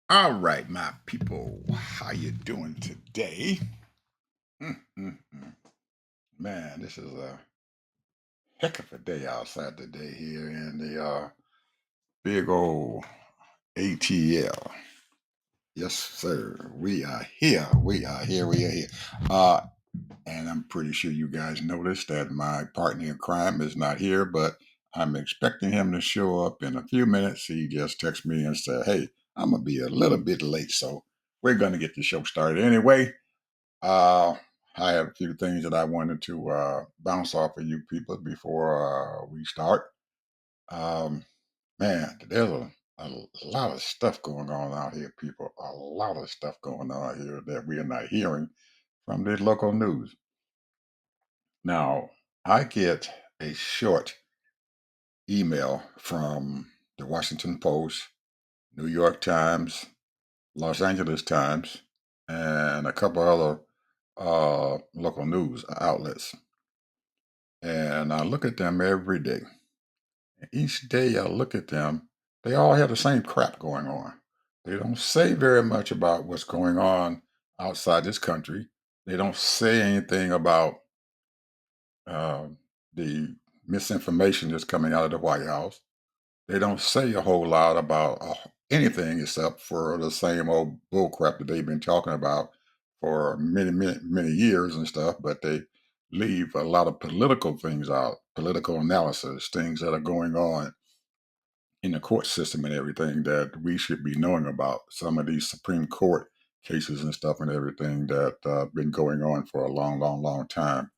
All right, my people, how you doing today? Mm, mm, mm. Man, this is a heck of a day outside today here in the big old ATL. Yes, sir. We are here. We are here. We are here. Uh, and I'm pretty sure you guys noticed that my partner in crime is not here, but I'm expecting him to show up in a few minutes. He just texted me and said, "Hey, I'm gonna be a little bit late, so we're gonna get the show started anyway." Uh, I have a few things that I wanted to bounce off of you people before we start. Um, man, there's a lot of stuff going on out here, people. A lot of stuff going on here that we are not hearing from the local news. Now, I get a short email from the Washington Post, New York Times, Los Angeles Times, and a couple other local news outlets. And I look at them every day. Each day I look at them, they all have the same crap going on. They don't say very much about what's going on outside this country. They don't say anything about uh, the misinformation that's coming out of the White House. They don't say a whole lot about anything except for the same old bull crap that they've been talking about for many, many, many years and stuff, but they leave a lot of political things out, political analysis, things that are going on in the court system and everything that we should be knowing about. Some of these Supreme Court cases and stuff and everything that been going on for a long, long, long time.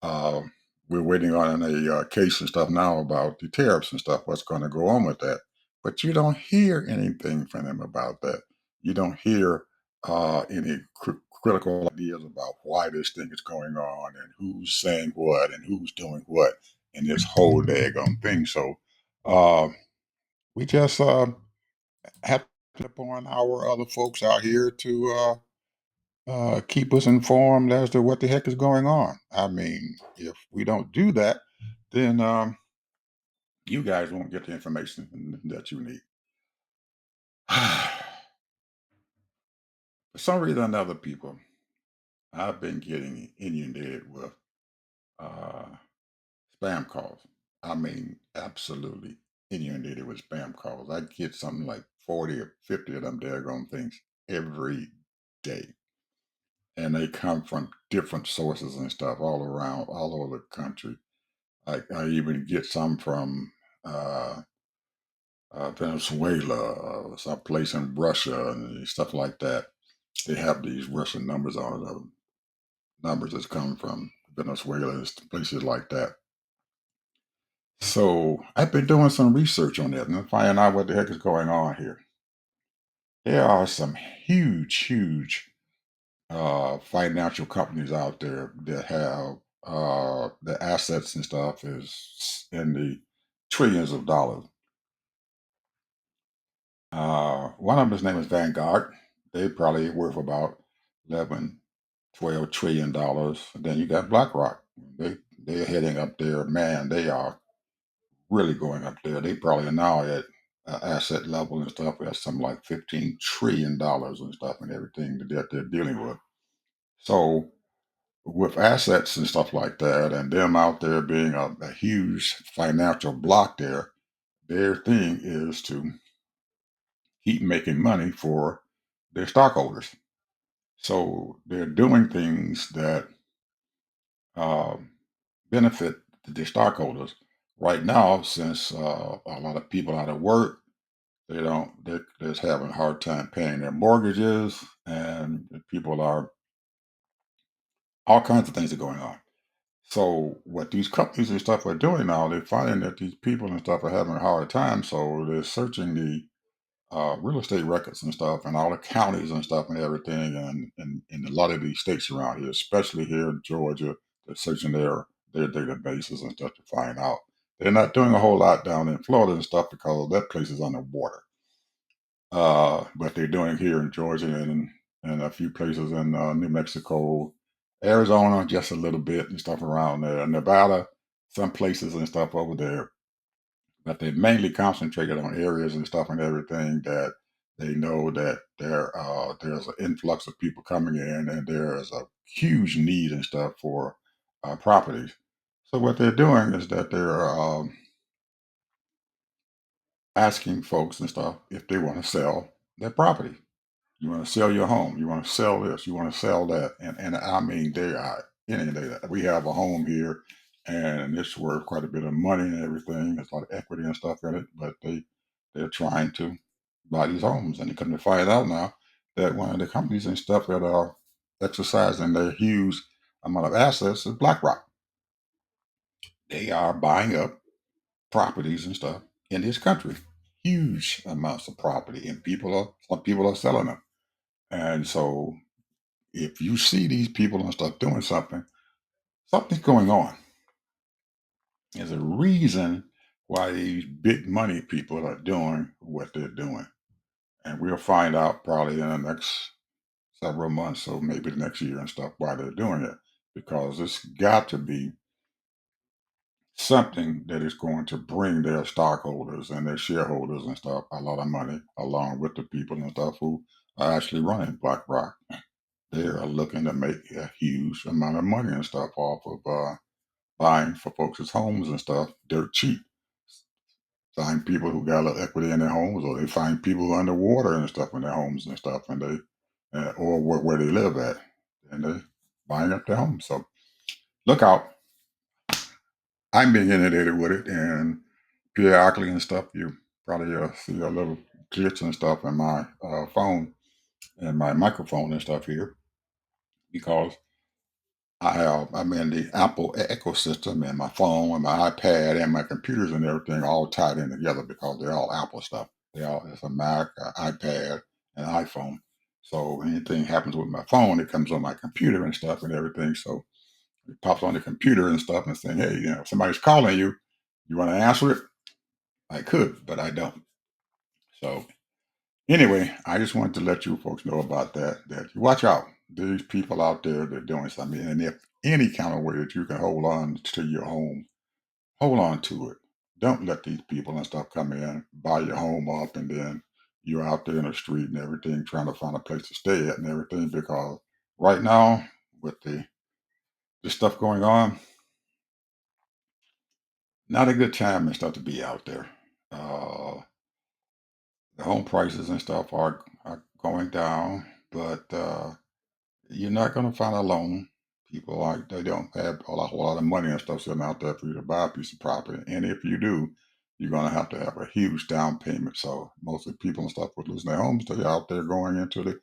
Uh, we're waiting on a case and stuff now about the tariffs and stuff, what's going to go on with that. But you don't hear anything from them about that. You don't hear any critical ideas about why this thing is going on and who's saying what and who's doing what in this whole daggone thing. So uh, we just have to depend upon our other folks out here to keep us informed as to what the heck is going on. I mean, if we don't do that, then you guys won't get the information that you need. For some reason or another, people, I've been getting inundated with uh, spam calls. I mean, absolutely inundated with spam calls. I get something like 40 or 50 of them daggone things every day. And they come from different sources and stuff all around, all over the country. I even get some from uh, Venezuela, some place in Russia, and stuff like that. They have these Russian numbers on them, numbers that's come from Venezuela and places like that. So I've been doing some research on that and finding out what the heck is going on here. There are some huge, huge financial companies out there that have the assets and stuff is in the trillions of dollars. One of them, his name is Vanguard. They probably worth about 11, 12 trillion dollars. Then you got BlackRock. They're heading up there. Man, they are really going up there. They probably are now at asset level and stuff. That's something like $15 trillion and stuff and everything that they're dealing with. So with assets and stuff like that, and them out there being a huge financial block there, their thing is to keep making money for their stockholders. So they're doing things that um, benefit the stockholders. Right now, since a lot of people out of work, they're just having a hard time paying their mortgages, and the people are all kinds of things are going on. So what these companies and stuff are doing now, they're finding that these people and stuff are having a hard time. So they're searching the real estate records and stuff and all the counties and stuff and everything and in a lot of these states around here, especially here in Georgia, they're searching their databases and stuff to find out. They're not doing a whole lot down in Florida and stuff because that place is underwater. But they're doing here in Georgia and a few places in New Mexico, Arizona, just a little bit and stuff around there, Nevada, some places and stuff over there. But they mainly concentrated on areas and stuff and everything that They know that there's an influx of people coming in, and there is a huge need and stuff for properties. So what they're doing is that they're asking folks and stuff if they want to sell their property. You want to sell your home. You want to sell this. You want to sell that. And I mean, they are inundated. We have a home here, and it's worth quite a bit of money and everything. There's a lot of equity and stuff in it, but they're trying to buy these homes, and they come to find out now that one of the companies and stuff that are exercising their huge amount of assets is BlackRock. They are buying up properties and stuff in this country, huge amounts of property, and some people are selling them. And so if you see these people and stuff doing something, something's going on. There's a reason why these big money people are doing what they're doing. And we'll find out probably in the next several months or maybe the next year and stuff why they're doing it. Because it's got to be something that is going to bring their stockholders and their shareholders and stuff a lot of money along with the people and stuff who are actually running BlackRock. They are looking to make a huge amount of money and stuff off of buying for folks' homes and stuff dirt cheap. Find people who got a little equity in their homes, or they find people who are underwater and stuff in their homes and stuff, and or where they live at, and they buying up their homes. So look out. I'm being inundated with it, and periodically and stuff, you probably see a little glitch and stuff in my phone and my microphone and stuff here because I'm in the Apple ecosystem, and my phone and my iPad and my computers and everything all tied in together because they're all Apple stuff. It's a Mac, iPad, and iPhone. So anything happens with my phone, it comes on my computer and stuff and everything. So it pops on the computer and stuff and saying, hey, if somebody's calling you, you want to answer it? I could, but I don't. So anyway, I just wanted to let you folks know about that. That you watch out. There's people out there that are doing something, and if any kind of way that you can hold on to your home, hold on to it. Don't let these people and stuff come in, buy your home up, and then you're out there in the street and everything, trying to find a place to stay at and everything. Because right now, with the stuff going on, not a good time and stuff to be out there. Uh, the home prices and stuff are going down, but you're not going to find a loan. People like they don't have whole lot of money and stuff sitting out there for you to buy a piece of property. And if you do, you're going to have a huge down payment. So most of the people and stuff with losing their homes, they're out there going into the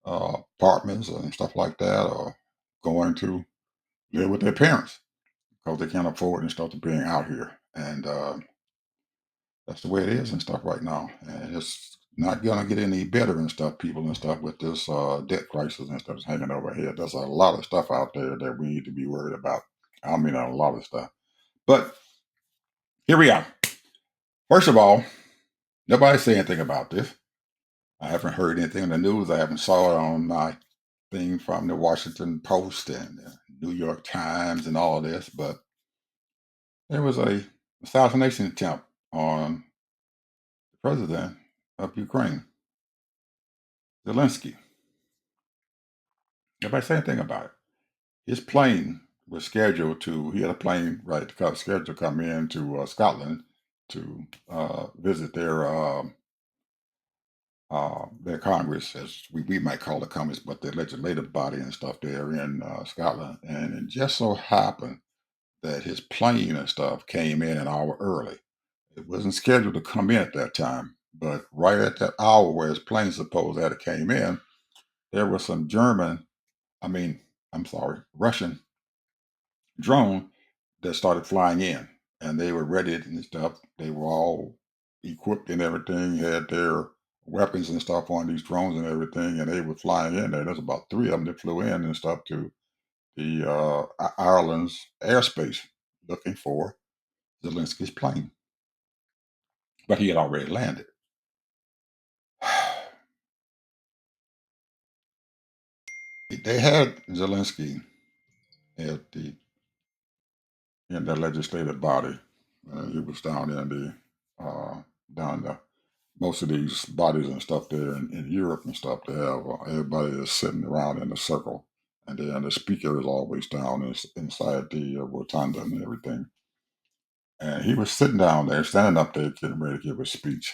apartments and stuff like that, or going to live with their parents because they can't afford and stuff to being out here. And that's the way it is and stuff right now. And it's not gonna get any better and stuff, people and stuff, with this debt crisis and stuff that's hanging overhead. There's a lot of stuff out there that we need to be worried about. I mean, a lot of stuff. But here we are. First of all, nobody say anything about this. I haven't heard anything in the news. I haven't saw it on my thing from the Washington Post and the New York Times and all of this. But there was a assassination attempt on the president of Ukraine, Zelensky. Nobody say anything about it. His plane was scheduled to. He had a plane right to scheduled to come in to Scotland to visit their Congress, as we might call the Congress, but the legislative body and stuff there in Scotland. And it just so happened that his plane and stuff came in an hour early. It wasn't scheduled to come in at that time, but right at that hour where his plane supposed that it came in, there was some I mean, I'm sorry, Russian drone that started flying in, and they were ready and stuff. They were all equipped and everything, had their weapons and stuff on these drones and everything, and they were flying in there. There's about three of them that flew in and stuff to the Ireland's airspace looking for Zelensky's plane, but he had already landed. They had Zelensky at the legislative body. He was down in the down the most of these bodies and stuff there in Europe and stuff, they have everybody is sitting around in a circle, and then the speaker is always down inside the rotunda and everything. And he was sitting down there, standing up there, getting ready to give a speech,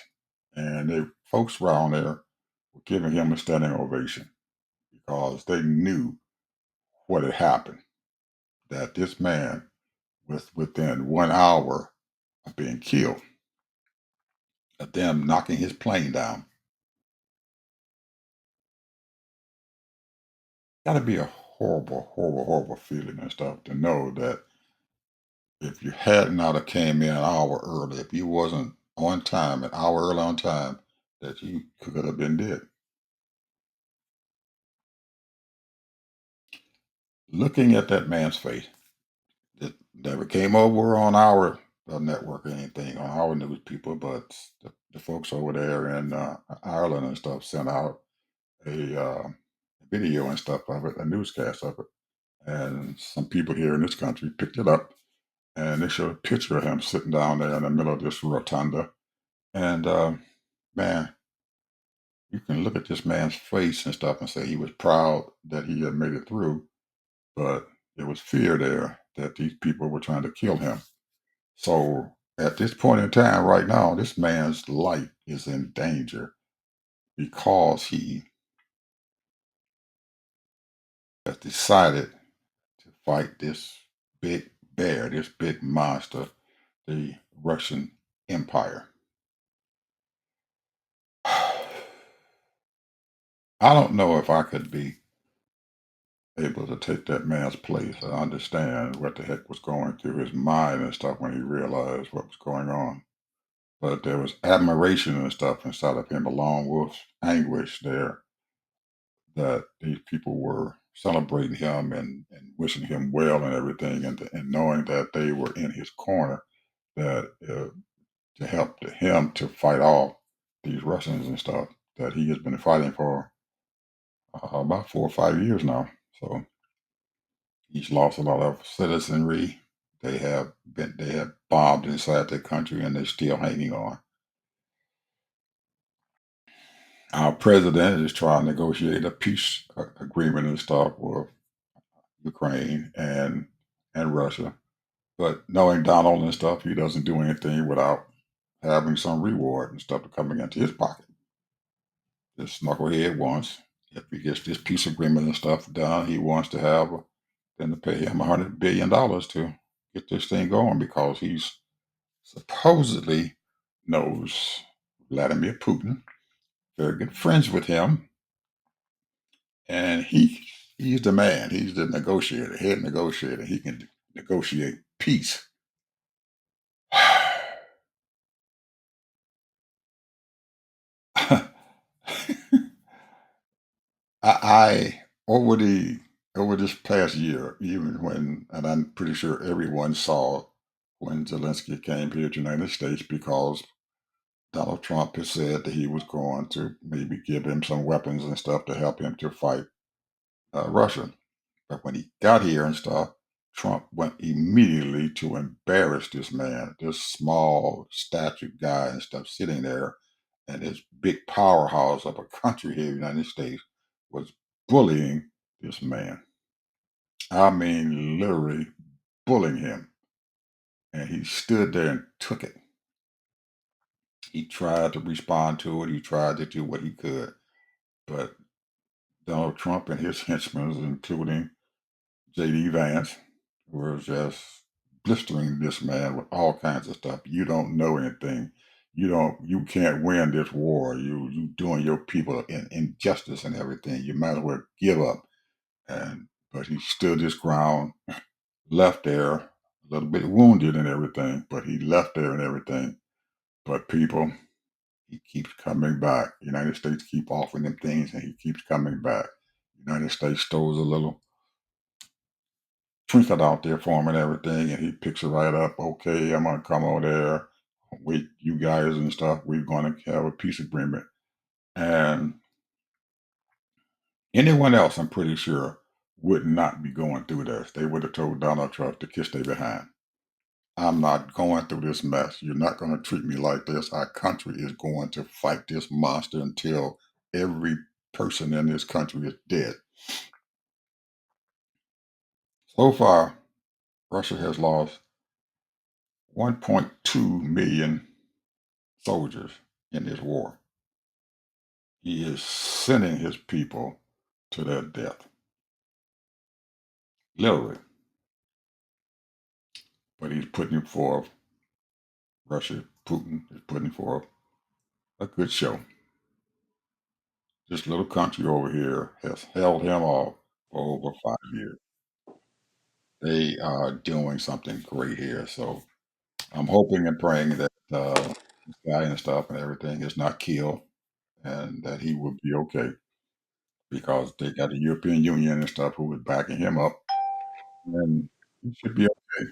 and the folks around there were giving him a standing ovation because they knew what had happened. That this man was within 1 hour of being killed, of them knocking his plane down. Got to be a horrible, horrible, horrible feeling and stuff to know that if you had not have came in an hour early, if you wasn't on time, an hour early on time, that you could have been dead. Looking at that man's face, it never came over on our network or anything, on our news people, but the folks over there in Ireland and stuff sent out a video and stuff of it, a newscast of it. And some people here in this country picked it up and they showed a picture of him sitting down there in the middle of this rotunda. And man, you can look at this man's face and stuff and say he was proud that he had made it through, but there was fear there that these people were trying to kill him. So at this point in time, right now, this man's life is in danger because he has decided to fight this big bear, this big monster, the Russian Empire. I don't know if I could be able to take that man's place and understand what the heck was going through his mind and stuff when he realized what was going on. But there was admiration and stuff inside of him, along with anguish there, that these people were celebrating him and wishing him well and everything, and knowing that they were in his corner, that to help him to fight off these Russians and stuff that he has been fighting for about 4 or 5 years now. So he's lost a lot of citizenry. They have bombed inside the country and they're still hanging on. Our president is trying to negotiate a peace agreement and stuff with Ukraine and Russia. But knowing Donald and stuff, he doesn't do anything without having some reward and stuff coming into his pocket. This knucklehead wants, if he gets this peace agreement and stuff done, he wants to have them to pay him $100 billion to get this thing going because he's supposedly knows Vladimir Putin, very good friends with him, and he's the man. He's the negotiator, head negotiator. He can negotiate peace. I over the over this past year, even when, and I'm pretty sure everyone saw when Zelensky came here to the United States because Donald Trump has said that he was going to maybe give him some weapons and stuff to help him to fight Russia. But when he got here and stuff, Trump went immediately to embarrass this man, this small statured guy and stuff sitting there, and this big powerhouse of a country here, United States, was bullying this man. I mean, literally bullying him. And he stood there and took it. He tried to respond to it. He tried to do what he could. But Donald Trump and his henchmen, including J.D. Vance, was just blistering this man with all kinds of stuff. You don't know anything. You can't win this war. You doing your people injustice and everything. You might as well give up. And but he stood his ground, left there a little bit wounded and everything, but he left there and everything. But people, he keeps coming back. United States keep offering him things and he keeps coming back. United States stores a little trinket out there for him and everything, and he picks it right up. Okay, I'm gonna come over there with you guys and stuff. We're gonna have a peace agreement. And anyone else, I'm pretty sure, would not be going through this. They would have told Donald Trump to kiss their behind. I'm not going through this mess. You're not going to treat me like this. Our country is going to fight this monster until every person in this country is dead. So far, Russia has lost 1.2 million soldiers in this war. He is sending his people to their death, literally. But he's putting forth, Russia, Putin is putting forth a good show. This little country over here has held him off for over 5 years. They are doing something great here. So I'm hoping and praying that this guy and stuff and everything is not killed and that he will be okay because they got the European Union and stuff who is backing him up. And he should be okay.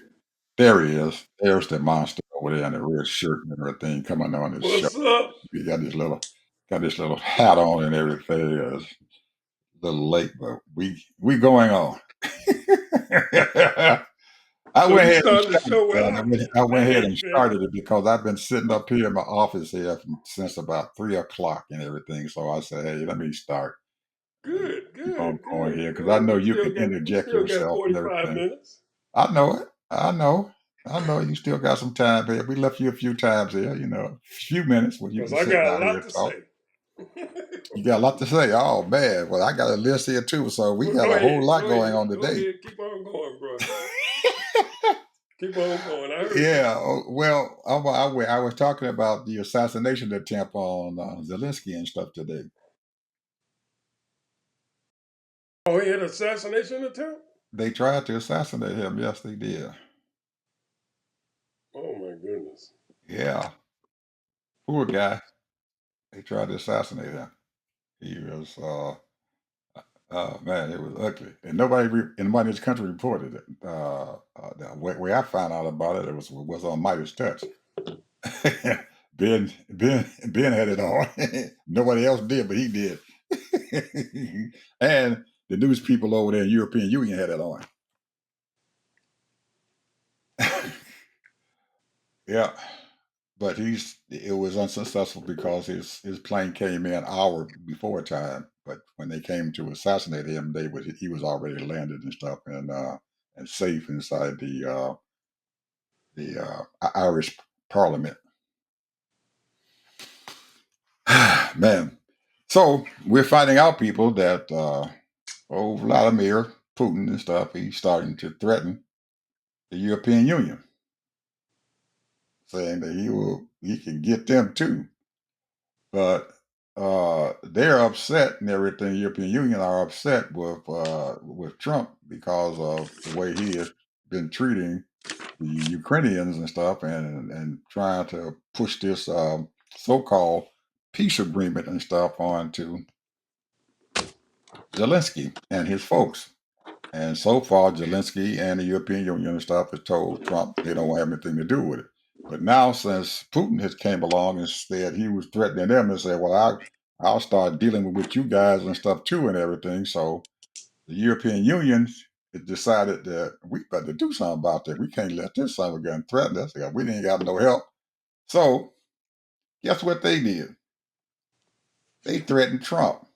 There he is. There's the monster over there in the red shirt and everything coming on his show. What's up? He got this little hat on and everything. It's a little late, but we going on. I So went you ahead and started the started show that. without me. I went ahead and Hey, man. started it because I've been sitting up here in my office here since about 3 o'clock and everything. So I said, hey, let me start and Good, keep on good, going good. here because I Well, know we you still can got we interject still got yourself and 45 everything. minutes. I know it. I know. I know you still got some time here. We left you a few times here, a few minutes when you Because can I sit got a down here lot and to talk. say. You got a lot to say. Oh man, well I got a list here too, so we Well, got go a whole ahead. lot Go going ahead. on Go today. ahead. Keep on going, bro. Keep on going. I heard you. Yeah, well, I was talking about the assassination attempt on Zelensky and stuff today. Oh, he had an assassination attempt? They tried to assassinate him. Yes, they did. Oh, my goodness. Yeah, poor guy. They tried to assassinate him. He was, man, it was ugly, and nobody in this country reported it. The way I found out about it, it was on Midas Touch. Ben had it on. Nobody else did, but he did. And the news people over there in European Union had it on. Yeah, but it was unsuccessful because his plane came in an hour before time. But when they came to assassinate him, he was already landed and stuff and safe inside the Irish Parliament. Man, so we're finding out, people, that Vladimir Putin and stuff, he's starting to threaten the European Union, saying that he can get them too. But they're upset and everything. The European Union are upset with Trump because of the way he has been treating the Ukrainians and stuff, and trying to push this so-called peace agreement and stuff onto Zelensky and his folks. And so far, Zelensky and the European Union and stuff has told Trump they don't have anything to do with it. But now, since Putin has came along and said he was threatening them and said, "Well, I'll start dealing with you guys and stuff too and everything." So the European Union has decided that we better do something about that. We can't let this son of a gun threaten us. We ain't got no help. So guess what they did? They threatened Trump.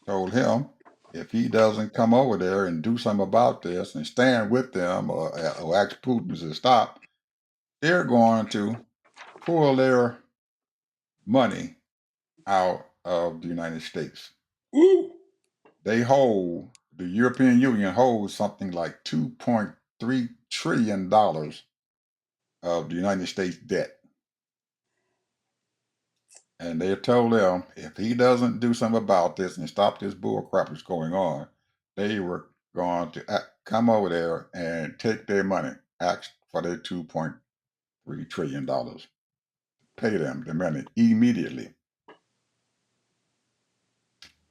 Told him if he doesn't come over there and do something about this and stand with them or ask Putin to stop, they're going to pull their money out of the United States. Woo! The European Union holds something like $2.3 trillion of the United States debt. And they told him if he doesn't do something about this and stop this bull crap that's going on, they were going to come over there and take their money, ask for their $2.3 trillion, pay them the money immediately.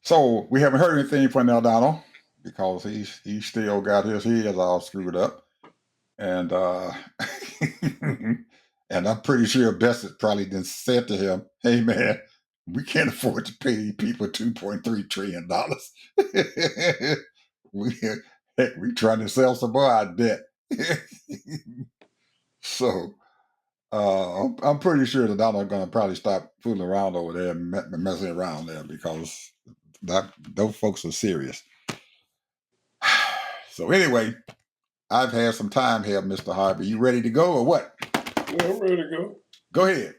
So we haven't heard anything from Donald because he's still got his head all screwed up, and and I'm pretty sure Bessett probably then said to him, "Hey man, we can't afford to pay people $2.3 trillion. we we trying to sell some more our debt." So I'm pretty sure that I'm going to probably stop fooling around over there and messing around there because those folks are serious. So anyway, I've had some time here, Mr. Harvey. You ready to go or what? Yeah, I'm ready to go. Go ahead.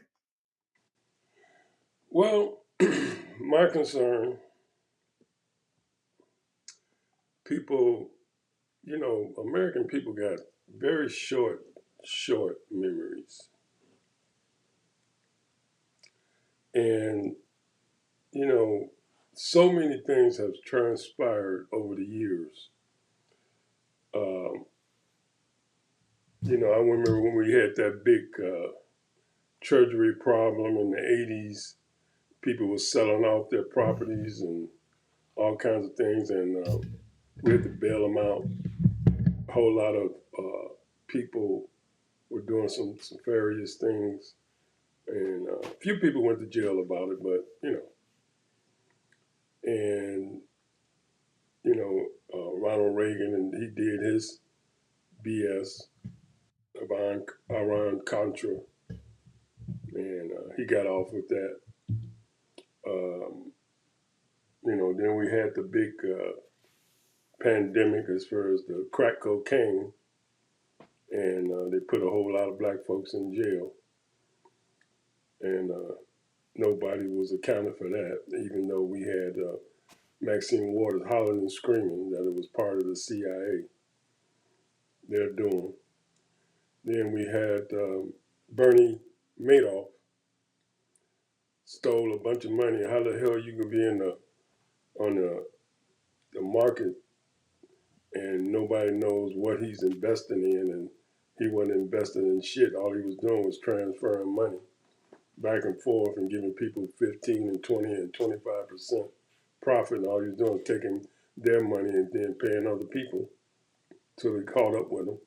Well, my concern, people, American people got very short memories. And, you know, so many things have transpired over the years. Um, I remember when we had that big treasury problem in the 80s, people were selling off their properties and all kinds of things, and we had to bail them out. A whole lot of people were doing some nefarious things, and a few people went to jail about it, but, and, Ronald Reagan, and he did his BS, Iran Contra, and he got off with that. Um, then we had the big pandemic as far as the crack cocaine, and they put a whole lot of black folks in jail, and nobody was accounted for that, even though we had Maxine Waters hollering and screaming that it was part of the CIA they're doing. Then we had Bernie Madoff stole a bunch of money. How the hell you can be on the market and nobody knows what he's investing in, and he wasn't investing in shit. All he was doing was transferring money back and forth and giving people 15 and 20 and 25% profit. And all he was doing was taking their money and then paying other people till they caught up with him.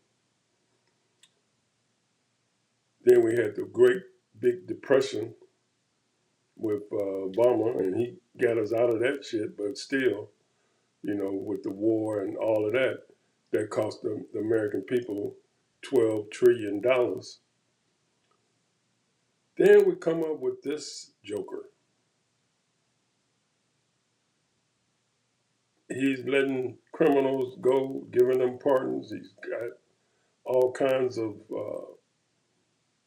Then we had the great big depression with Obama, and he got us out of that shit, but still, with the war and all of that, that cost the American people $12 trillion. Then we come up with this joker. He's letting criminals go, giving them pardons. He's got all kinds of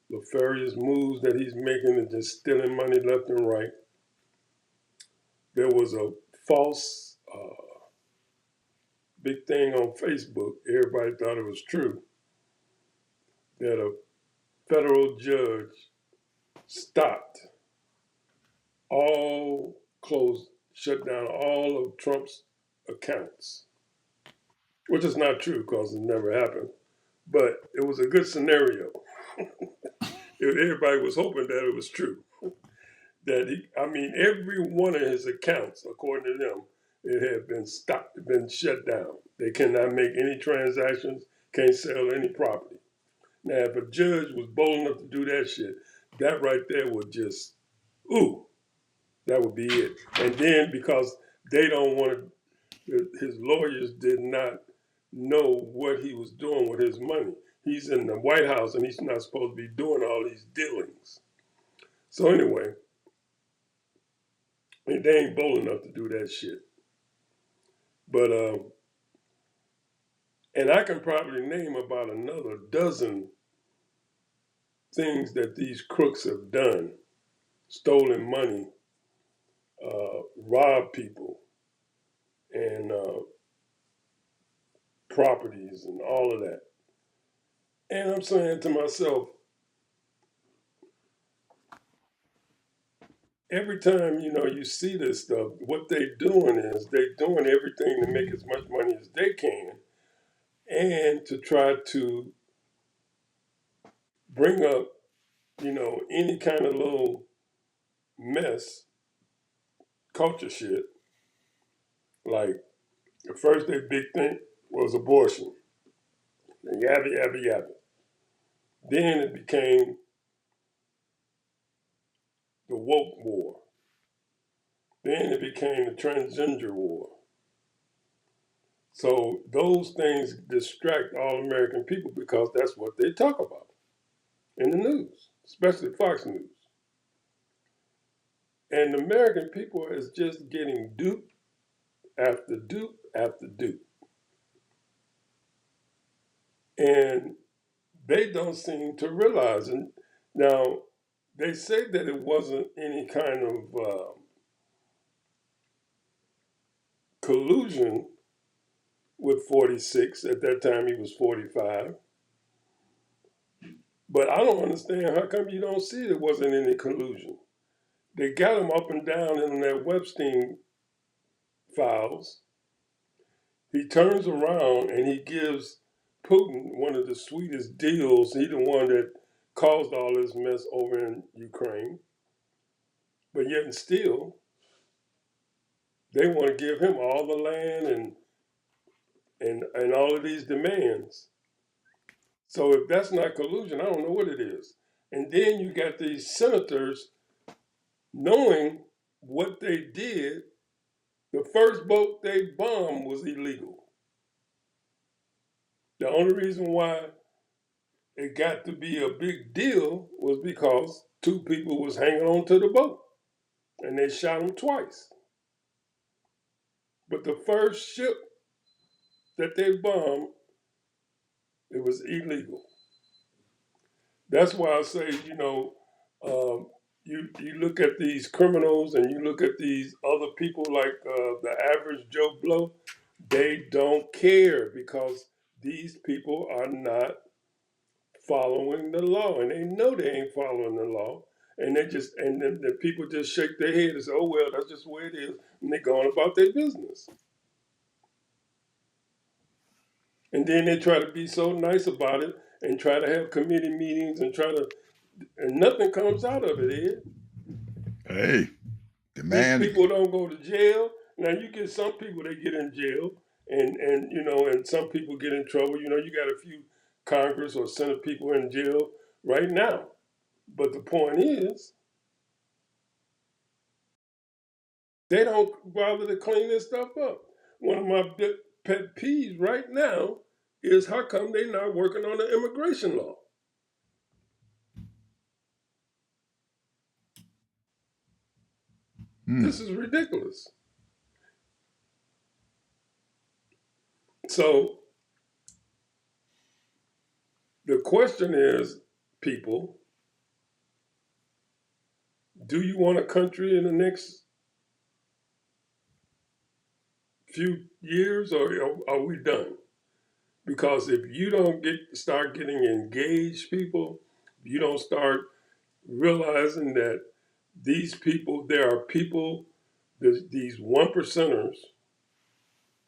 nefarious moves that he's making and just stealing money left and right. There was a false big thing on Facebook. Everybody thought it was true that a federal judge stopped shut down all of Trump's accounts, which is not true because it never happened. But it was a good scenario. Everybody was hoping that it was true. Every one of his accounts, according to them, it had been stopped, been shut down. They cannot make any transactions, can't sell any property. Now, if a judge was bold enough to do that shit, that right there would just, that would be it. And then because they don't want to, his lawyers did not know what he was doing with his money. He's in the White House and he's not supposed to be doing all these dealings. So anyway, they ain't bold enough to do that shit. But and I can probably name about another dozen things that these crooks have done: stolen money, robbed people, and properties, and all of that. And I'm saying to myself, every time you see this stuff, what they're doing is they're doing everything to make as much money as they can, and to try to bring up any kind of little mess, culture shit. Like the first their big thing was abortion, and yabba yabba yabba. Then it became the woke war. Then it became the transgender war. So those things distract all American people because that's what they talk about in the news, especially Fox News. And the American people is just getting dupe after dupe after dupe. And they don't seem to realize. And now, they say that it wasn't any kind of collusion with 46. At that time, he was 45. But I don't understand how come you don't see there wasn't any collusion. They got him up and down in their Webstein files. He turns around and he gives Putin one of the sweetest deals. He's the one that caused all this mess over in Ukraine. But yet and still, they want to give him all the land and all of these demands. So if that's not collusion, I don't know what it is. And then you got these senators knowing what they did. The first boat they bombed was illegal. The only reason why it got to be a big deal was because two people was hanging on to the boat and they shot them twice. But the first ship that they bombed, it was illegal. That's why I say, you look at these criminals and you look at these other people like the average Joe Blow, they don't care because these people are not following the law, and they know they ain't following the law, and then the people just shake their head and say, "Oh well, that's just the way it is," and they're going about their business. And then they try to be so nice about it and try to have committee meetings and nothing comes out of it, Ed. Hey, the These man. people don't go to jail. Now you get some people that get in jail, and some people get in trouble. You got a few Congress or Senate people in jail right now. But the point is, they don't bother to clean this stuff up. One of my big pet peeves right now is how come they not working on the immigration law? Hmm. This is ridiculous. So the question is, people, do you want a country in the next few years, or are we done? Because if you don't start getting engaged, people, you don't start realizing that there are people, these one percenters,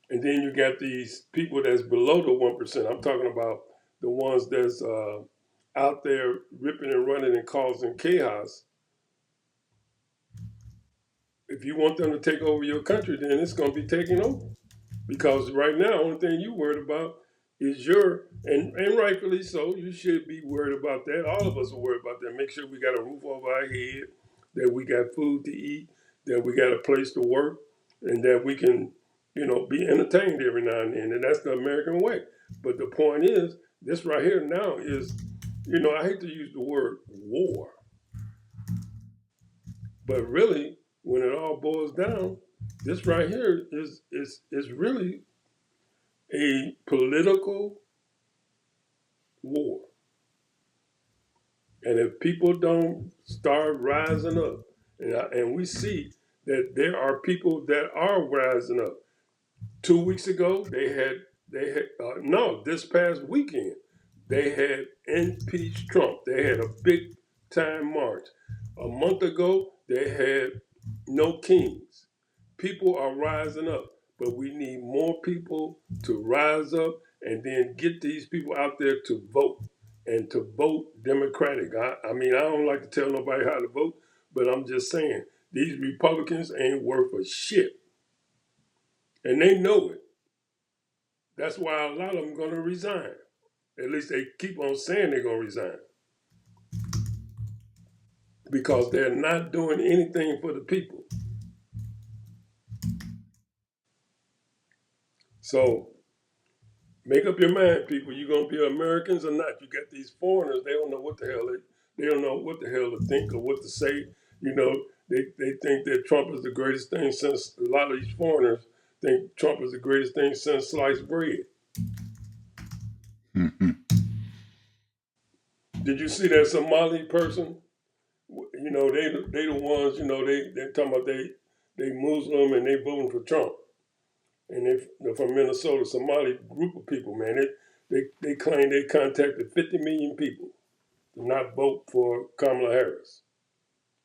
and then you got these people that's below the 1%. I'm talking about the ones that's out there ripping and running and causing chaos. If you want them to take over your country, then it's going to be taken over. Because right now, the only thing you worried about is and rightfully so, you should be worried about that. All of us are worried about that. Make sure we got a roof over our head, that we got food to eat, that we got a place to work, and that we can, be entertained every now and then. And that's the American way. But the point is, this right here now is, I hate to use the word war, but really, when it all boils down, this right here is really a political war. And if people don't start rising up, and we see that there are people that are rising up. 2 weeks ago, this past weekend, they had impeached Trump. They had a big time march. A month ago, they had no kings. People are rising up, but we need more people to rise up and then get these people out there to vote and to vote Democratic. I mean, I don't like to tell nobody how to vote, but I'm just saying these Republicans ain't worth a shit. And they know it. That's why a lot of them going to resign. At least they keep on saying they're going to resign because they're not doing anything for the people. So Make up your mind, people. You gonna be Americans or not? You got these foreigners. They don't know what the hell they don't know what the hell to think or what to say. You know, they think that Trump is the greatest thing since a lot of these foreigners think Trump is the greatest thing since sliced bread. Mhm. Did you see that Somali person? You know, they the ones. You know, they talking about they Muslim and they voting for Trump. And they're from Minnesota, Somali group of people, man. They claim they contacted 50 million people to not vote for Kamala Harris.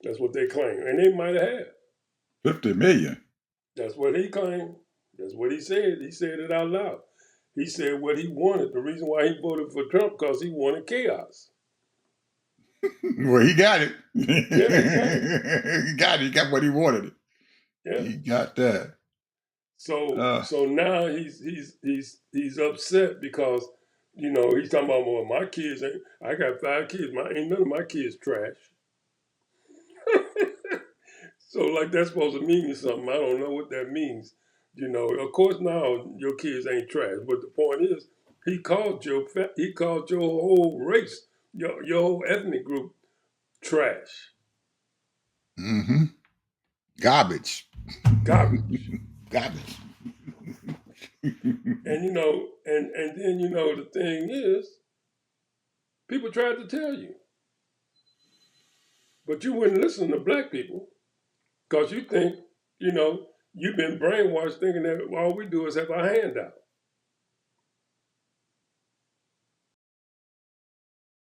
That's what they claim. And they might have. 50 million. That's what he claimed. That's what he said. He said it out loud. He said what he wanted. The reason why he voted for Trump, because he wanted chaos. Well, he got it. Yeah, he got it. He got it. He got what he wanted. Yeah. He got that. So now he's upset because, you know, he's talking about, well, my kids ain't, I got 5 kids. Ain't none of my kids trash. So like that's supposed to mean something. I don't know what that means. You know, of course now your kids ain't trash, but the point is he called your whole race, your whole ethnic group trash. Mm-hmm. Garbage. Garbage. Garbage. And you know, and then you know the thing is, people tried to tell you, but you wouldn't listen to black people because you think, you know, you've been brainwashed thinking that all we do is have our hand out.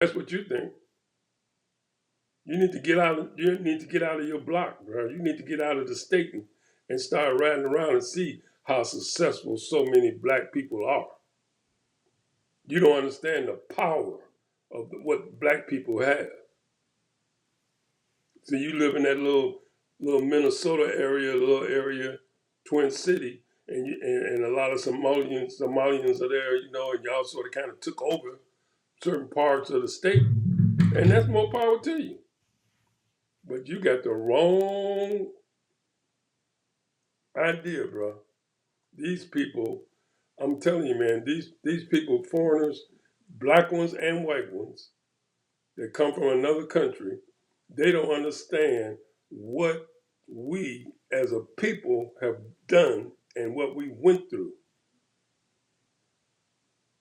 That's what you think. You need to get out. You need to get out of your block, bro. You need to get out of the state and start riding around and see how successful so many black people are. You don't understand the power of what black people have. So you live in that little Minnesota area, little area, Twin City, and a lot of Somalians are there, you know, and y'all sort of kind of took over certain parts of the state, and that's more power to you. But you got the wrong idea, bro. These people, I'm telling you, man, these people, foreigners, black ones and white ones, that come from another country, they don't understand what we as a people have done and what we went through.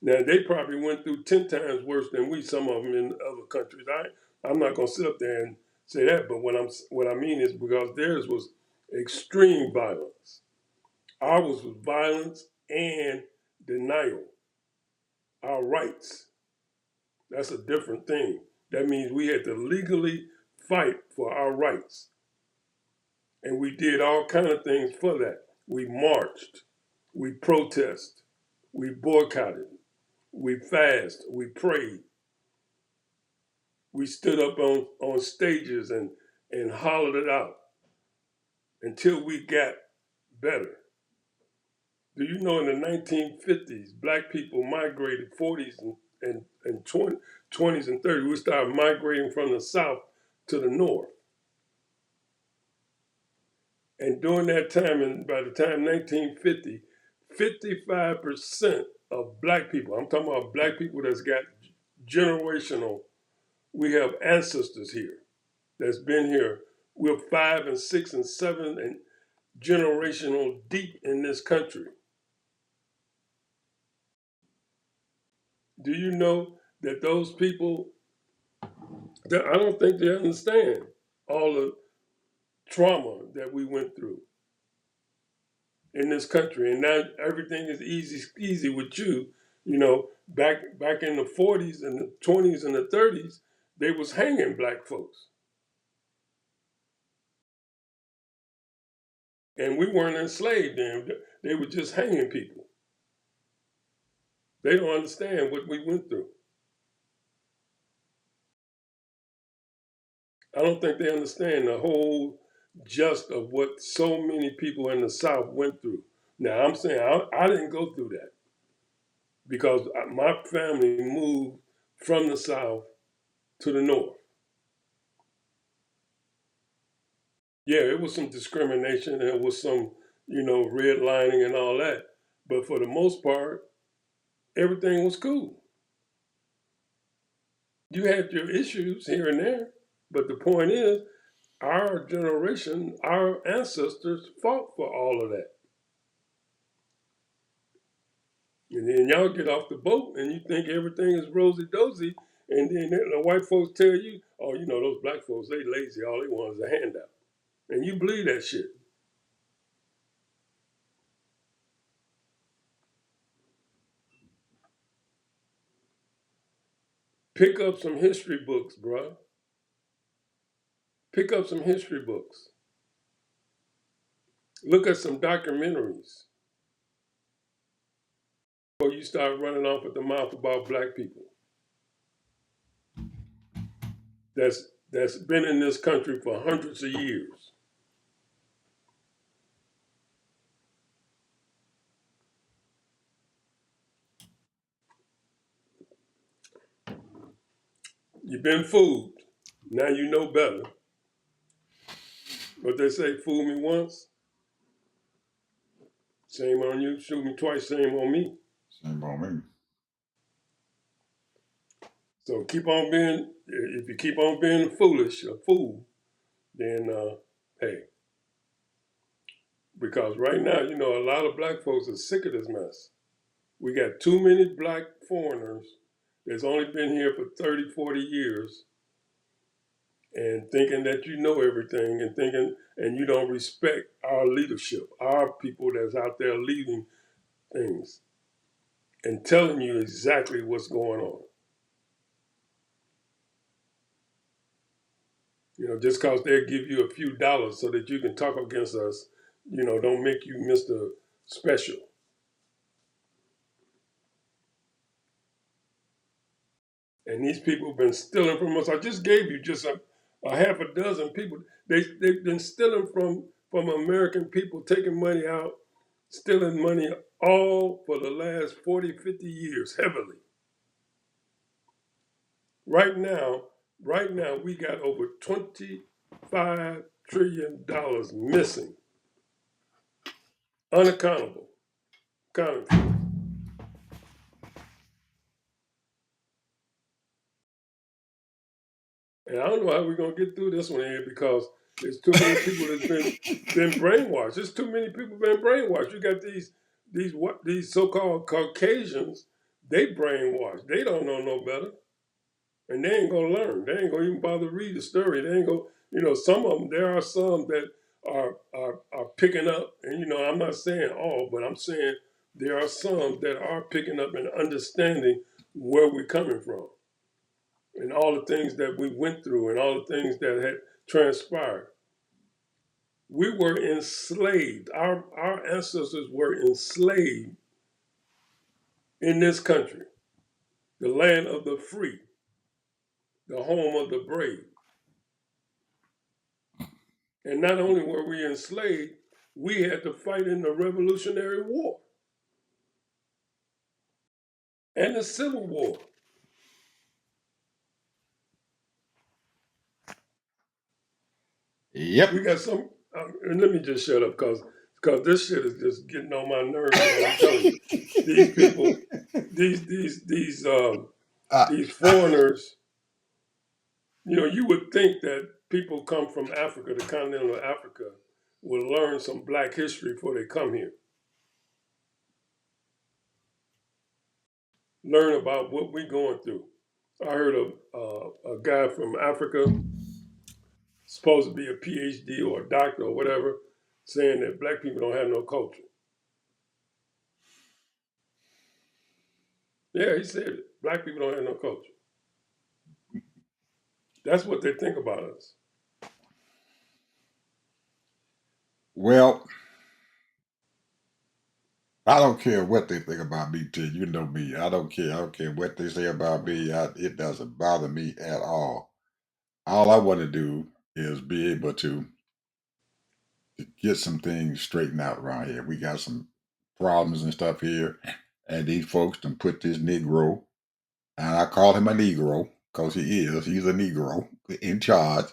Now they probably went through 10 times worse than we. Some of them in other countries. I'm not gonna sit up there and say that, but what I mean is because theirs was extreme violence. Ours was violence and denial. Our rights. That's a different thing. That means we had to legally fight for our rights. And we did all kind of things for that. We marched, we protested, we boycotted, we fasted, we prayed, we stood up on stages and hollered it out until we got better. Do you know in the 1950s, black people migrated 40s and 20s and 30s. We started migrating from the south to the north. And during that time, and by the time 1950, 55% of black people, I'm talking about black people that's got generational, we have ancestors here that's been here. We're 5 and 6 and 7 and generational deep in this country. Do you know that those people, I don't think they understand all the trauma that we went through in this country, and now everything is easy with you. You know, back in the 40s and the 20s and the 30s, they was hanging black folks, and we weren't enslaved then. They were just hanging people. They don't understand what we went through. I don't think they understand the whole just of what so many people in the South went through. Now, I'm saying I didn't go through that because my family moved from the South to the North. Yeah, it was some discrimination, there was some, you know, redlining and all that. But for the most part, everything was cool. You had your issues here and there, but the point is, our generation, our ancestors fought for all of that. And then y'all get off the boat and you think everything is rosy dozy, and then the white folks tell you, oh, you know, those black folks, they lazy, all they want is a handout. And you believe that shit. Pick up some history books, bruh. Pick up some history books. Look at some documentaries before you start running off at the mouth about black people. That's been in this country for hundreds of years. You've been fooled. Now you know better. But they say, fool me once, shame on you. Shoot me twice, shame on me. Same on me. So keep on being, if you keep on being foolish, a fool, then hey. Because right now, you know, a lot of black folks are sick of this mess. We got too many black foreigners that's only been here for 30, 40 years and thinking that you know everything and thinking, and you don't respect our leadership, our people that's out there leading things and telling you exactly what's going on. You know, just because they'll give you a few dollars so that you can talk against us, you know, don't make you Mr. Special. And these people have been stealing from us. I just gave you just a half a dozen people. They've been stealing from American people, taking money out, stealing money all for the last 40, 50 years, heavily. Right now, we got over $25 trillion missing, unaccountable, accounted for. And I don't know how we're gonna get through this one here because there's too many people that's been brainwashed. There's too many people been brainwashed. You got these so-called Caucasians, they brainwashed. They don't know no better. And they ain't gonna learn. They ain't gonna even bother to read the story. They ain't gonna, you know, some of them, there are some that are picking up, and you know, I'm not saying all, but I'm saying there are some that are picking up and understanding where we're coming from and all the things that we went through and all the things that had transpired. We were enslaved. Our ancestors were enslaved in this country, the land of the free, the home of the brave. And not only were we enslaved, we had to fight in the Revolutionary War and the Civil War. Yep. We got some, and let me just shut up because this shit is just getting on my nerves. Man. I'm telling you, these people, these foreigners, you know, you would think that people come from Africa, the continent of Africa, will learn some black history before they come here. Learn about what we're going through. I heard of a guy from Africa, supposed to be a PhD or a doctor or whatever, saying that black people don't have no culture. Yeah, he said it. Black people don't have no culture. That's what they think about us. Well, I don't care what they think about me, T. You know me. I don't care. I don't care what they say about me. It doesn't bother me at all. All I want to do is be able to get some things straightened out around here. We got some problems and stuff here, and these folks done put this Negro, and I call him a Negro because he is. He's a Negro in charge,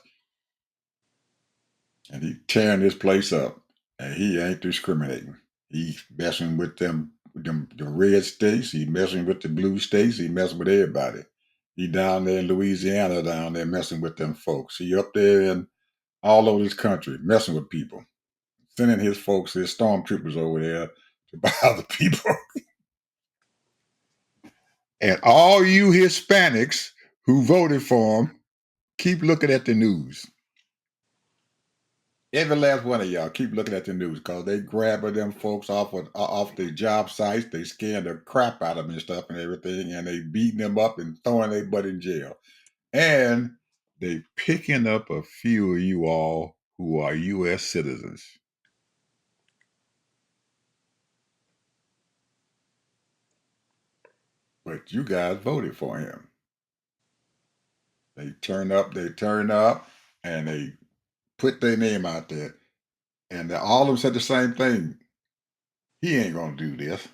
and he tearing this place up, and he ain't discriminating. He's messing with them the red states. He messing with the blue states. He messing with everybody. He down there in Louisiana, down there messing with them folks. He up there in all over this country messing with people, sending his folks, his stormtroopers over there to bother people. And all you Hispanics who voted for him, keep looking at the news. Every last one of y'all keep looking at the news because they grabbing them folks off the job sites. They scaring the crap out of them and stuff and everything, and they beating them up and throwing their butt in jail. And they picking up a few of you all who are U.S. citizens. But you guys voted for him. They turn up, and they put their name out there. And all of them said the same thing. He ain't gonna do this.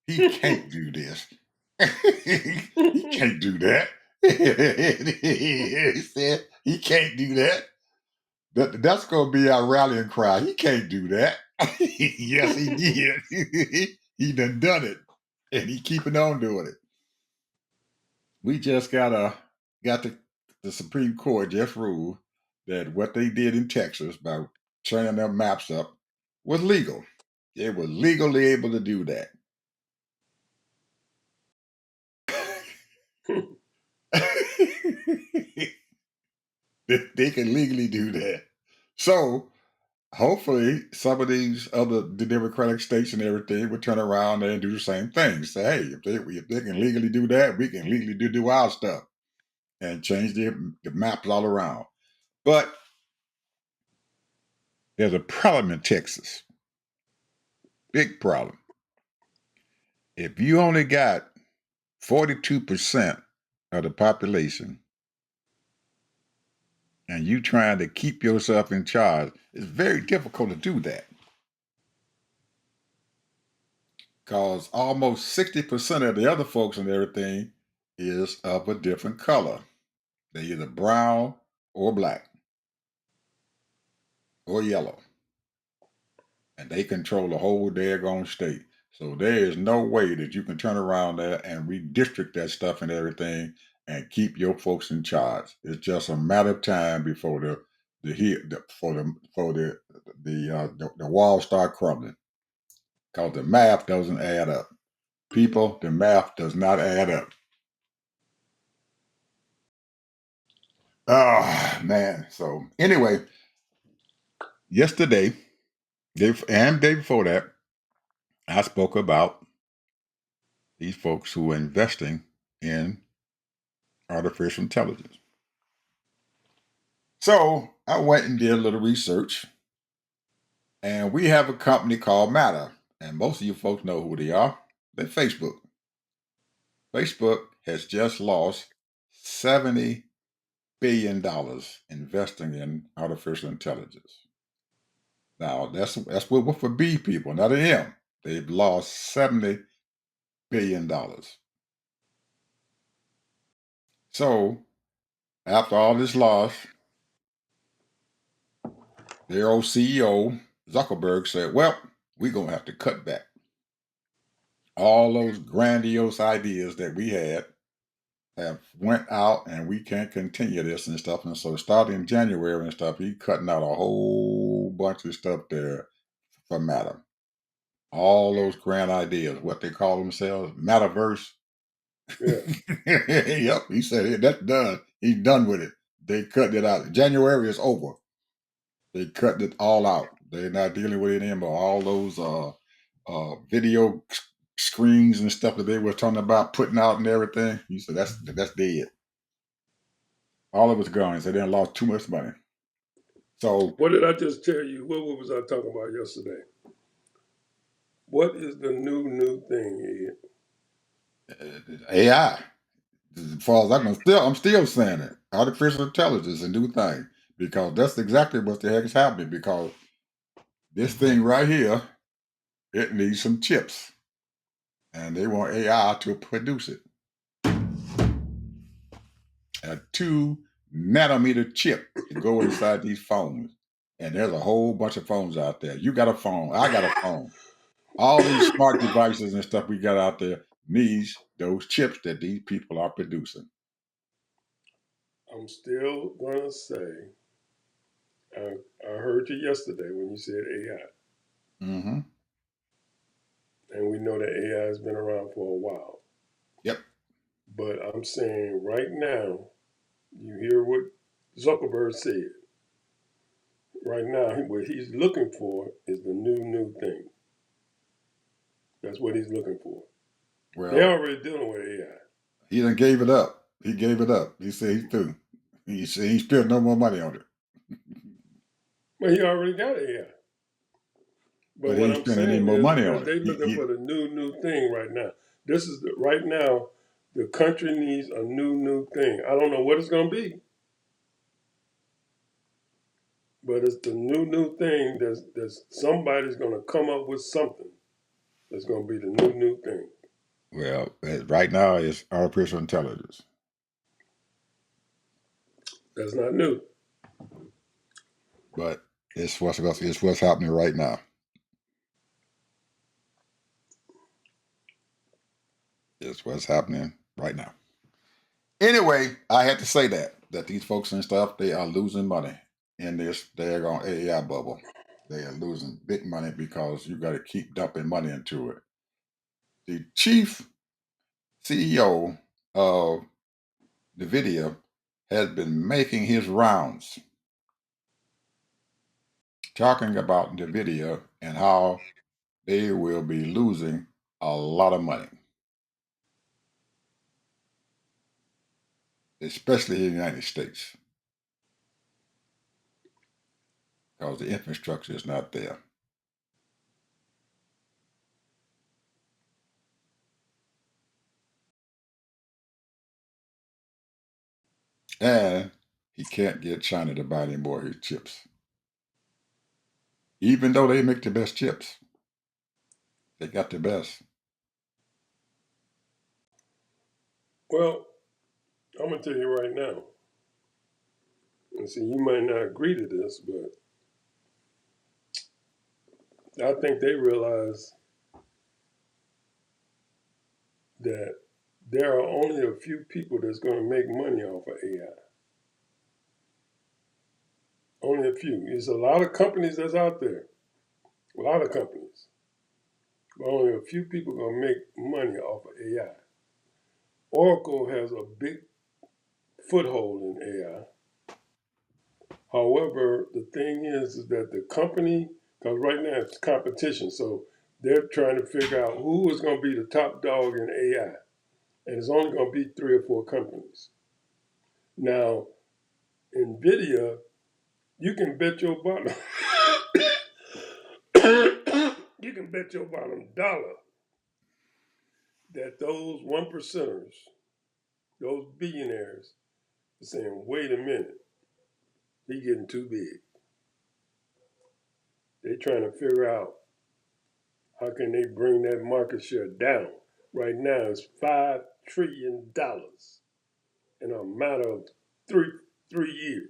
He can't do this. He can't do that. He said he can't do that. That's gonna be our rallying cry. He can't do that. Yes, he did. He done it, and he keeping on doing it. We just got the Supreme Court just ruled that what they did in Texas by turning their maps up was legal. They were legally able to do that. They can legally do that. So hopefully some of the Democratic states and everything would turn around and do the same thing. Say, hey, if they can legally do that, we can legally do our stuff and change the maps all around. But there's a problem in Texas. Big problem. If you only got 42% of the population and you trying to keep yourself in charge, it's very difficult to do that. Because almost 60% of the other folks and everything is of a different color. They're either brown or black or yellow. And they control the whole daggone state. So there is no way that you can turn around there and redistrict that stuff and everything and keep your folks in charge. It's just a matter of time before the walls start crumbling. Because the math doesn't add up. People, the math does not add up. Oh man. So anyway, yesterday, and day before that, I spoke about these folks who are investing in artificial intelligence. So I went and did a little research, and we have a company called Meta, and most of you folks know who they are. They're Facebook. Facebook has just lost $70 billion investing in artificial intelligence. Now that's what for B people, not an M. They've lost $70 billion. So after all this loss, their old CEO Zuckerberg said, "Well, we're gonna have to cut back. All those grandiose ideas that we had have went out, and we can't continue this and stuff." And so, starting in January and stuff, he cutting out a whole bunch of stuff there for Meta. All those grand ideas, what they call themselves, Metaverse. Yeah. Yep, he said that's done. He's done with it. They cut it out. January is over. They cut it all out. They're not dealing with it anymore. All those video screens and stuff that they were talking about putting out and everything. He said that's dead. All of it's gone. So they done lost too much money. So What did I just tell you? What was I talking about yesterday? What is the new thing, Ed? AI, as far as I'm still saying it. Artificial intelligence is a new thing because that's exactly what the heck is happening. Because this thing right here, it needs some chips, and they want AI to produce it. A 2 nanometer chip to go inside these phones. And there's a whole bunch of phones out there. You got a phone. I got a phone. All these smart devices and stuff we got out there needs those chips that these people are producing. I'm still gonna say, I heard you yesterday when you said AI, Mm-hmm. and we know that AI has been around for a while. Yep. But I'm saying right now, you hear what Zuckerberg said. Right now, what he's looking for is the new thing. That's what he's looking for. They're Well, already dealing with AI. he done gave it up. He gave it up. He said he's through. He said he spent no more money on it. But he already got AI. But But he what ain't I'm spending any saying more money is on it. they're looking for the new thing right now. This is right now. The country needs a new thing. I don't know what it's going to be, but it's the new thing. That's somebody's going to come up with something that's going to be the new thing. Well, right now it's artificial intelligence. That's not new. But it's what's happening right now. It's what's happening right now. Anyway, I had to say that these folks and stuff, they are losing money in this daggone AI bubble. They are losing big money because you got to keep dumping money into it. The chief CEO of NVIDIA has been making his rounds talking about NVIDIA and how they will be losing a lot of money, especially in the United States, because the infrastructure is not there. And he can't get China to buy any more of his chips. Even though they make the best chips, they got the best. Well, I'm gonna tell you right now. And see, you might not agree to this, but I think they realize that there are only a few people that's going to make money off of AI. Only a few. There's a lot of companies that's out there, a lot of companies, but only a few people are going to make money off of AI. Oracle has a big foothold in AI. However, the thing is that the company, because right now it's competition, so they're trying to figure out who is going to be the top dog in AI, and it's only going to be 3 or 4 companies. Now, Nvidia, you can bet your bottom, you can bet your bottom dollar that those 1%ers, those billionaires, are saying, "Wait a minute, he getting too big." They're trying to figure out how can they bring that market share down. Right now, it's $5 trillion in a matter of three years.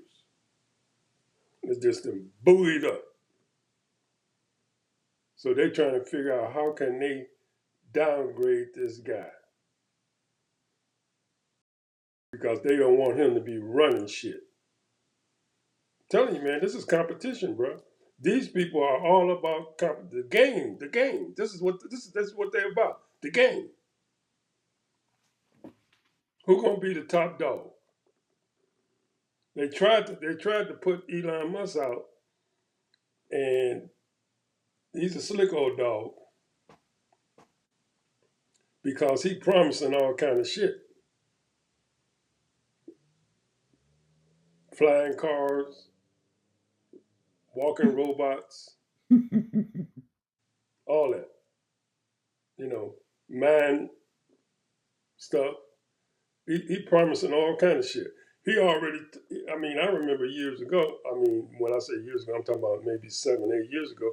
It's just been buoyed up. So they're trying to figure out how can they downgrade this guy because they don't want him to be running shit. I'm telling you, man, this is competition, bro. These people are all about the game. The game. This is what they're about. The game. Who gonna be the top dog? They tried to put Elon Musk out, and he's a slick old dog because he promising all kind of shit, flying cars, walking robots, all that. Man stuff. He promising all kind of shit. He already. I mean, I remember years ago. I mean, when I say years ago, I'm talking about maybe 7, 8 years ago.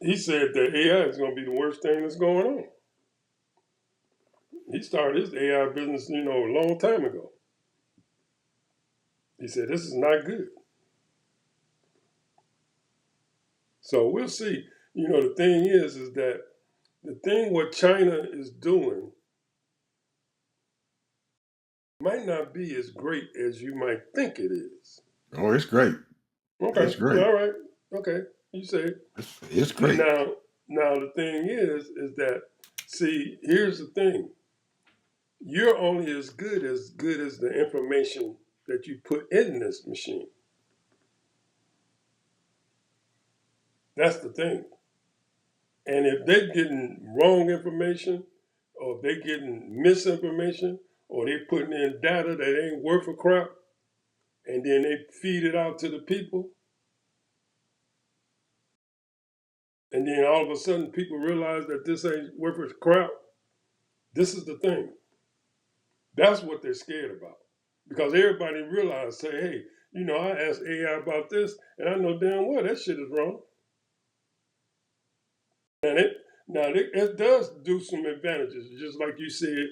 He said that AI is going to be the worst thing that's going on. He started his AI business, a long time ago. He said this is not good. So we'll see. You know, the thing is that the thing what China is doing might not be as great as you might think it is. Oh, it's great. Okay, It's great. all right, okay, you say it. It's And great. now the thing is that see, here's the thing: you're only as good as the information that you put in this machine. That's the thing. And if they're getting wrong information, or if they're getting misinformation, or they're putting in data that ain't worth a crap, and then they feed it out to the people, and then all of a sudden people realize that this ain't worth a crap, this is the thing. That's what they're scared about. Because everybody realized, say, hey, you know, I asked AI about this, and I know damn well that shit is wrong. And it does do some advantages. Just like you said,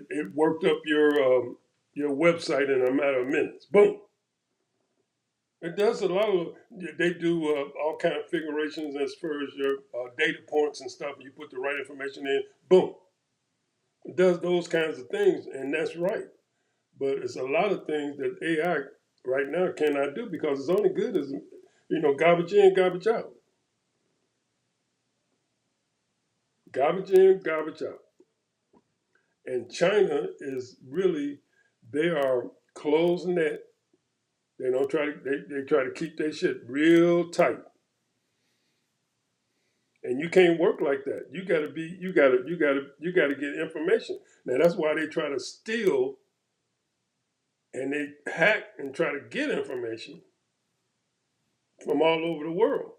it worked up your website in a matter of minutes. Boom. It does a lot of. They do all kind of configurations as far as your data points and stuff. You put the right information in. Boom. It does those kinds of things, and that's right. But it's a lot of things that AI right now cannot do because it's only good as garbage in, garbage out, garbage in, garbage out. And China is really, they are closed net. They don't try to they try to keep their shit real tight. And you can't work like that. You gotta get information. Now that's why they try to steal and they hack and try to get information from all over the world.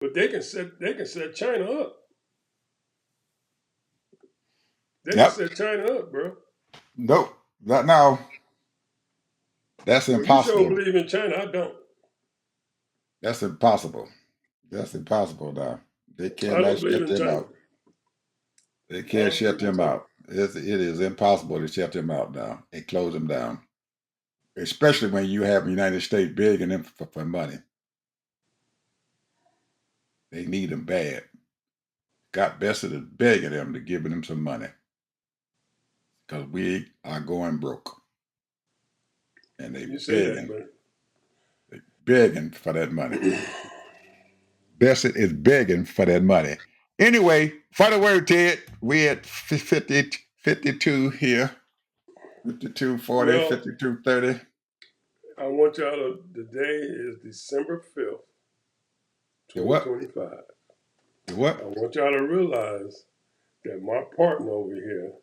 But they can set China up. They can Yep. set China up, bro. Nope. Not now. That's Well, you sure impossible. believe in China. I don't. That's impossible. That's impossible now. They I cannot don't believe shut in them China. out. They I can't don't shut believe in them China. out. It is impossible to shut them out now and close them down. Especially when you have the United States begging them for money. They need them bad. Got Bessie is begging them to give them some money because we are going broke. And You say that, they begging for that money. but Bessie is begging for that money. Anyway, for the word, Ted, we at 50, 52 here. 52, 40, well, 52, 30. I want y'all to. Today is December 5th, The what? 2025. The I what? want y'all to realize that my partner over here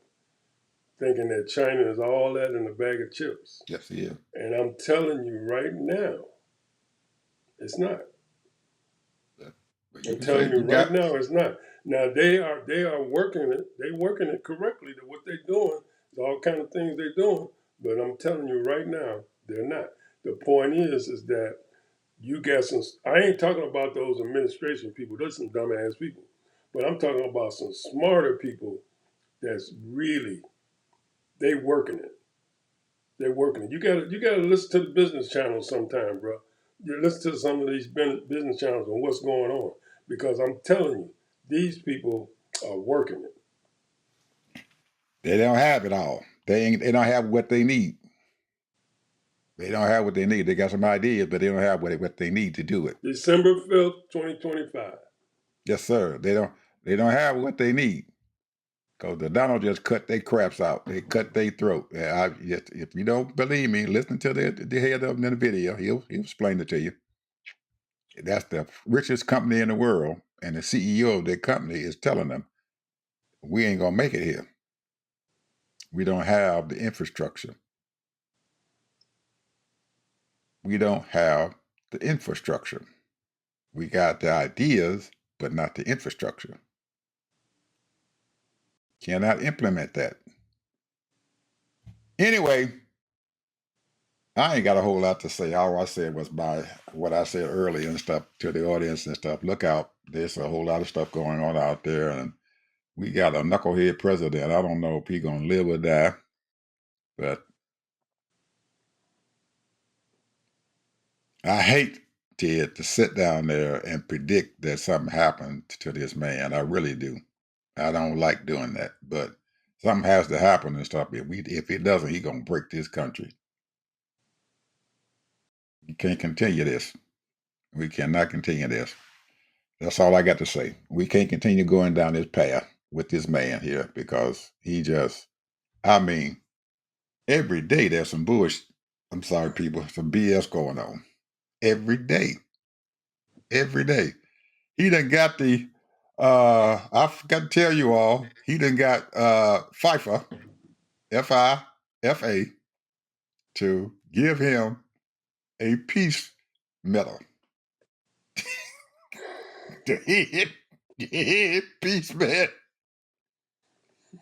thinking that China is all that in a bag of chips, Yes, he is. and I'm telling you right now, it's not. But you I'm can say telling you you right got. now, it's not. Now they are working it. They working it correctly. To what they're doing, all kind of things they're doing. But I'm telling you right now, they're not. The point is that you got some. I ain't talking about those administration people. Those some dumbass people. But I'm talking about some smarter people. That's really they working it. They're working it. You gotta listen to the business channels sometime, bro. You listen to some of these business channels and what's going on because I'm telling you, these people are working it. They don't have it all. They don't have what they need. They don't have what they need. They got some ideas, but they don't have what they need to do it. December 5th, 2025. Yes, sir. They don't have what they need. Because the Donald just cut their craps out. They cut their throat. If you don't believe me, listen to the head of them in the video. He'll explain it to you. That's the richest company in the world, and the CEO of their company is telling them, we ain't gonna make it here. We don't have the infrastructure. We don't have the infrastructure. We got the ideas, but not the infrastructure. Cannot implement that. Anyway, I ain't got a whole lot to say. All I said was what I said earlier and stuff to the audience and stuff. Look out. There's a whole lot of stuff going on out there, and we got a knucklehead president. I don't know if he's gonna live or die, but I hate Ted, to sit down there and predict that something happened to this man. I really do. I don't like doing that, but something has to happen and stop it. If it doesn't, he's gonna break this country. You can't continue this. We cannot continue this. That's all I got to say. We can't continue going down this path with this man here because he just, I mean, every day there's some bullshit. I'm sorry, people, some BS going on. Every day. Every day. He done got the, I forgot to tell you all, he done got FIFA, FIFA, to give him a peace medal. The head peace man.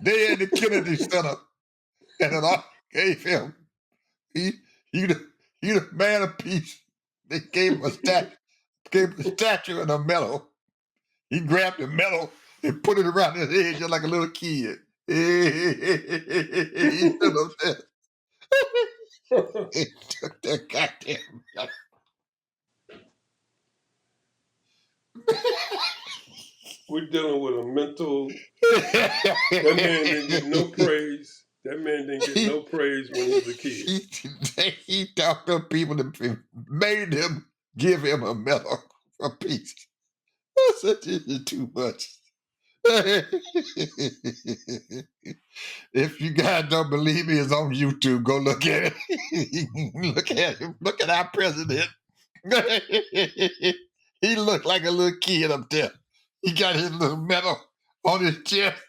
They had the Kennedy Center, and it all gave him. He he the man of peace. They gave him a statue and a medal. He grabbed the medal and put it around his head just like a little kid. He stood up there. He took that goddamn medal. We're dealing with a mental. That man didn't get no praise. That man didn't get no praise when he was a kid. He talked to people that made him give him a medal for peace. I said, this is too much. If you guys don't believe me, it's on YouTube. Go look at it. Look at him. Look at our president. He looked like a little kid up there. He got his little medal on his chest.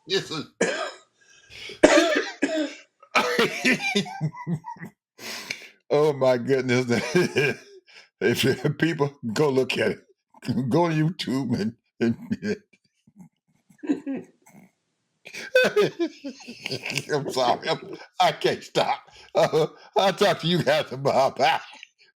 This is. Oh my goodness. If people go look at it, go on YouTube and I'm sorry. I can't stop. I'll talk to you guys about that.